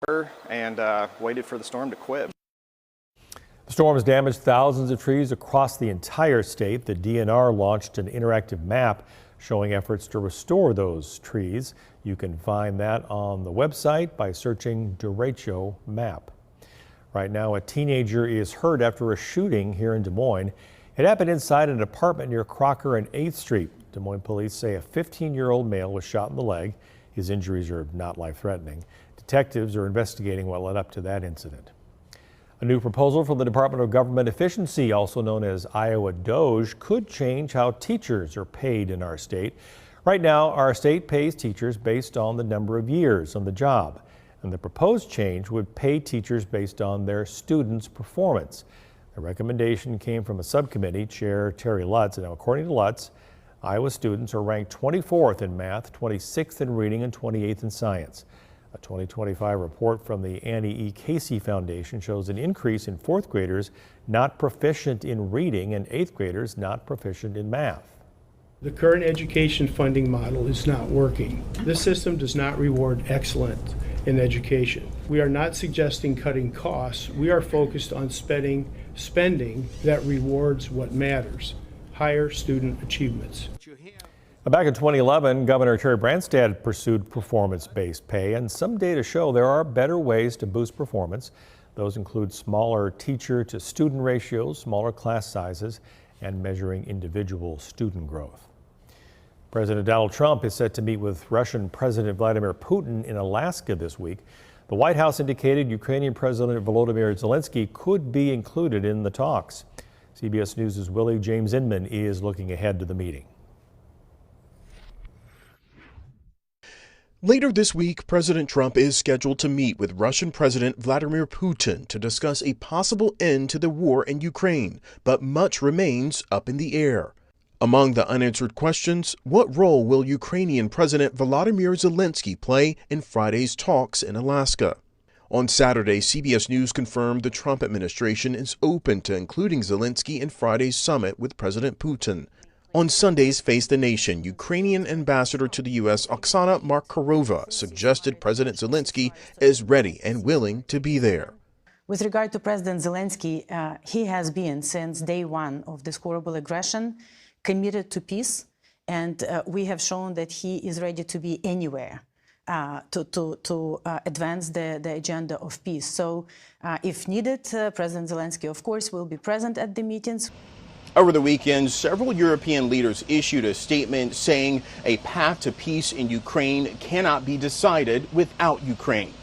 and waited for the storm to quit. The storm has damaged thousands of trees across the entire state. The DNR launched an interactive map showing efforts to restore those trees. You can find that on the website by searching Derecho Map. Right now, a teenager is hurt after a shooting here in Des Moines. It happened inside an apartment near Crocker and 8th Street. Des Moines police say a 15-year-old male was shot in the leg. His injuries are not life-threatening. Detectives are investigating what led up to that incident. A new proposal from the Department of Government Efficiency, also known as Iowa DOGE, could change how teachers are paid in our state. Right now, our state pays teachers based on the number of years on the job, and the proposed change would pay teachers based on their students' performance. The recommendation came from a subcommittee, Chair Terry Lutz, and now according to Lutz, Iowa students are ranked 24th in math, 26th in reading, and 28th in science. A 2025 report from the Annie E. Casey Foundation shows an increase in 4th graders not proficient in reading and 8th graders not proficient in math. The current education funding model is not working. This system does not reward excellence in education. We are not suggesting cutting costs. We are focused on spending that rewards what matters, higher student achievements. Back in 2011, Governor Terry Branstad pursued performance-based pay, and some data show there are better ways to boost performance. Those include smaller teacher-to-student ratios, smaller class sizes, and measuring individual student growth. President Donald Trump is set to meet with Russian President Vladimir Putin in Alaska this week. The White House indicated Ukrainian President Volodymyr Zelensky could be included in the talks. CBS News' Willie James Inman is looking ahead to the meeting. Later this week, President Trump is scheduled to meet with Russian President Vladimir Putin to discuss a possible end to the war in Ukraine, but much remains up in the air. Among the unanswered questions, what role will Ukrainian President Volodymyr Zelensky play in Friday's talks in Alaska? On Saturday, CBS News confirmed the Trump administration is open to including Zelensky in Friday's summit with President Putin. On Sunday's Face the Nation, Ukrainian ambassador to the U.S. Oksana Markarova suggested President Zelensky is ready and willing to be there. With regard to President Zelensky, he has been, since day one of this horrible aggression, committed to peace, and we have shown that he is ready to be anywhere to advance the agenda of peace. So if needed, President Zelensky, of course, will be present at the meetings. Over the weekend, several European leaders issued a statement saying a path to peace in Ukraine cannot be decided without Ukraine.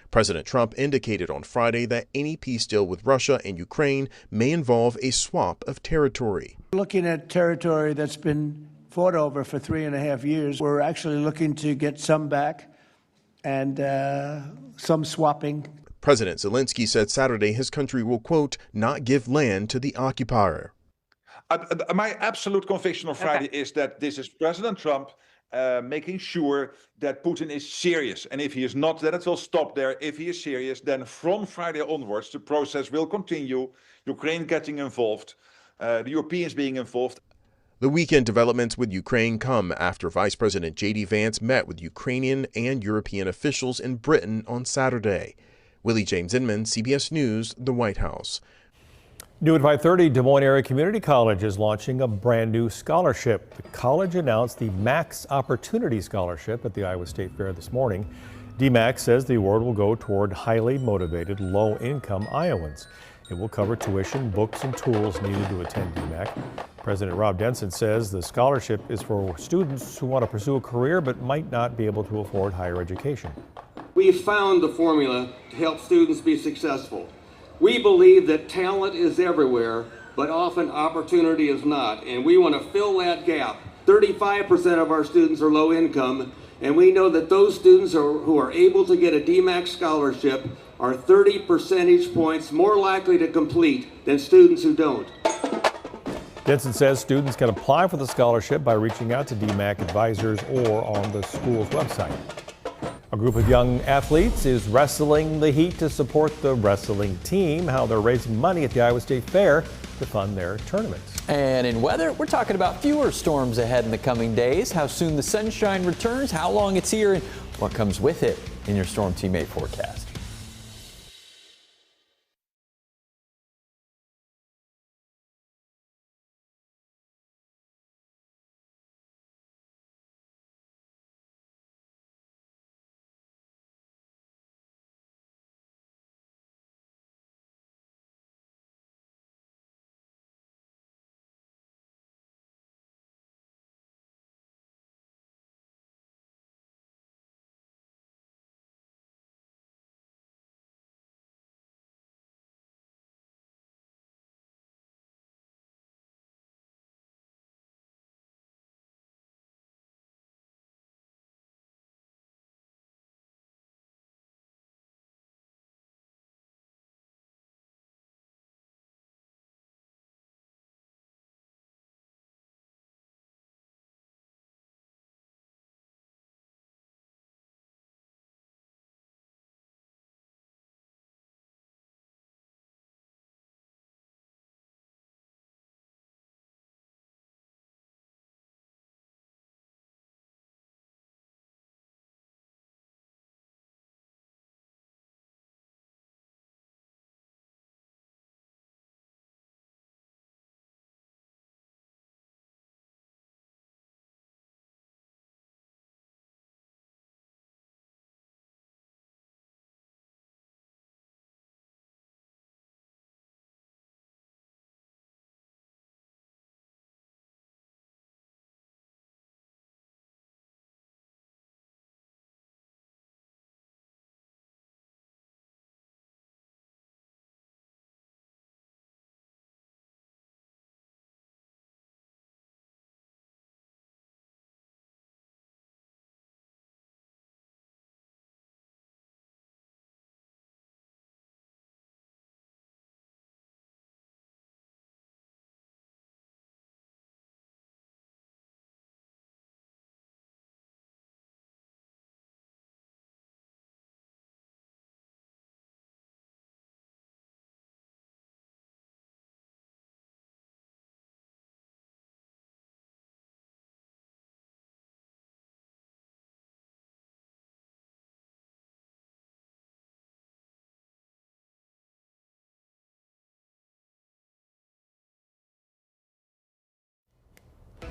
President Trump indicated on Friday that any peace deal with Russia and Ukraine may involve a swap of territory. Looking at territory that's been fought over for 3.5 years, we're actually looking to get some back and some swapping. President Zelensky said Saturday his country will, quote, not give land to the occupier. My absolute conviction on Friday is that this is President Trump making sure that Putin is serious. And if he is not, then it will stop there. If he is serious, then from Friday onwards, the process will continue. Ukraine getting involved, the Europeans being involved. The weekend developments with Ukraine come after Vice President J.D. Vance met with Ukrainian and European officials in Britain on Saturday. Willie James Inman, CBS News, the White House. New at 5:30, Des Moines Area Community College is launching a brand new scholarship. The college announced the Max Opportunity Scholarship at the Iowa State Fair this morning. DMACC says the award will go toward highly motivated, low-income Iowans. It will cover tuition, books, and tools needed to attend DMACC. President Rob Denson says the scholarship is for students who want to pursue a career but might not be able to afford higher education. We've found the formula to help students be successful. We believe that talent is everywhere, but often opportunity is not, and we want to fill that gap. 35% of our students are low income, and we know that those students who are able to get a DMACC scholarship are 30 percentage points more likely to complete than students who don't. Denson says students can apply for the scholarship by reaching out to DMACC advisors or on the school's website. A group of young athletes is wrestling the heat to support the wrestling team, how they're raising money at the Iowa State Fair to fund their tournaments. And in weather, we're talking about fewer storms ahead in the coming days, how soon the sunshine returns, how long it's here, and what comes with it. in your Storm Team 8 forecast.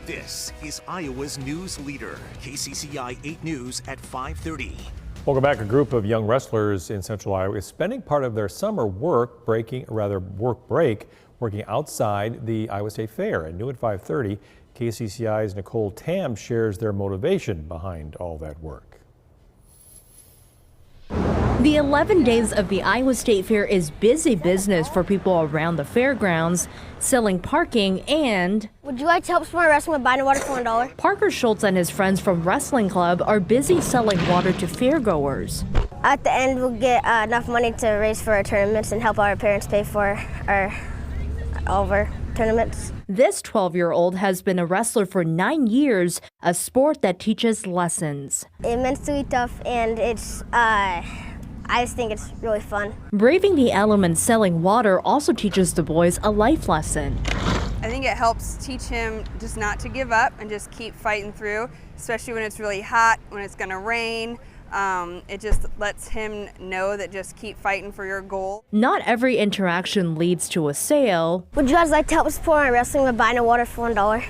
This is Iowa's news leader, KCCI 8 News at 5:30. Welcome back. A group of young wrestlers in Central Iowa is spending part of their summer work break working outside the Iowa State Fair. And new at 5:30, KCCI's Nicole Tam shares their motivation behind all that work. The 11 days of the Iowa State Fair is busy business for people around the fairgrounds, selling parking and... Would you like to help support wrestling by buying water for $1? Parker Schultz and his friends from Wrestling Club are busy selling water to fairgoers. At the end, we'll get enough money to raise for our tournaments and help our parents pay for all of our tournaments. This 12-year-old has been a wrestler for 9 years, a sport that teaches lessons. It's mentally tough, and I just think it's really fun. Braving the elements selling water also teaches the boys a life lesson. I think it helps teach him just not to give up and just keep fighting through, especially when it's really hot, when it's going to rain. It just lets him know that just keep fighting for your goal. Not every interaction leads to a sale. Would you guys like to help support my wrestling by buying water for $1?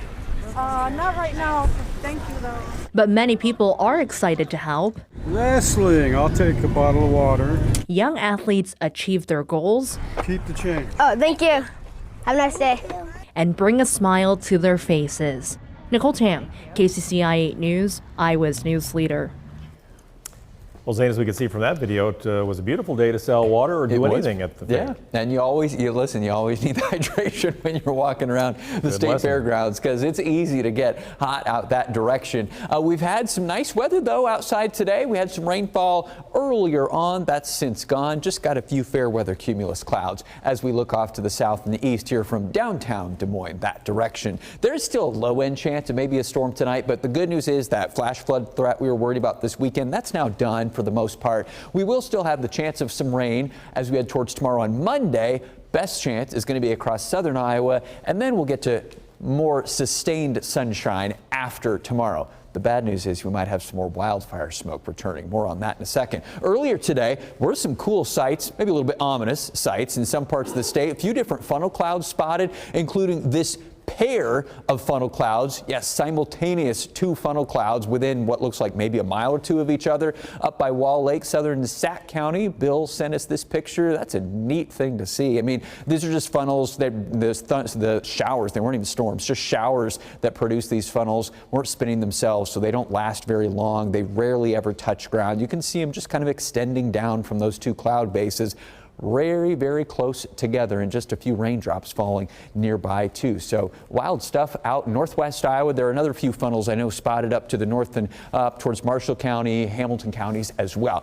Not right now. Thank you, though. But many people are excited to help. Wrestling, I'll take a bottle of water. Young athletes achieve their goals. Keep the change. Oh, thank you. Have a nice day. And bring a smile to their faces. Nicole Tam, KCCI 8 News, Iowa's news leader. Well, Zane, as we can see from that video, it was a beautiful day to sell water or do anything at the fair. Yeah, and you always need hydration when you're walking around the state fairgrounds because it's easy to get hot out that direction. We've had some nice weather, though, outside today. We had some rainfall earlier on. That's since gone. Just got a few fair weather cumulus clouds as we look off to the south and the east here from downtown Des Moines, that direction. There's still a low-end chance of maybe a storm tonight, but the good news is that flash flood threat we were worried about this weekend, that's now done for the most part. We will still have the chance of some rain as we head towards tomorrow on Monday. Best chance is going to be across southern Iowa, and then we'll get to more sustained sunshine after tomorrow. The bad news is we might have some more wildfire smoke returning. More on that in a second. Earlier today were some cool sights, maybe a little bit ominous sights in some parts of the state. A few different funnel clouds spotted, including this pair of funnel clouds. Yes, simultaneous two funnel clouds within what looks like maybe a mile or two of each other up by Wall Lake, southern Sac County. Bill sent us this picture. That's a neat thing to see. I mean, these are just funnels that the showers, they weren't even storms, just showers that produce these funnels weren't spinning themselves, so they don't last very long. They rarely ever touch ground. You can see them just kind of extending down from those two cloud bases. Very, very close together, and just a few raindrops falling nearby too. So wild stuff out northwest Iowa. There are another few funnels I know spotted up to the north and up towards Marshall County, Hamilton counties as well.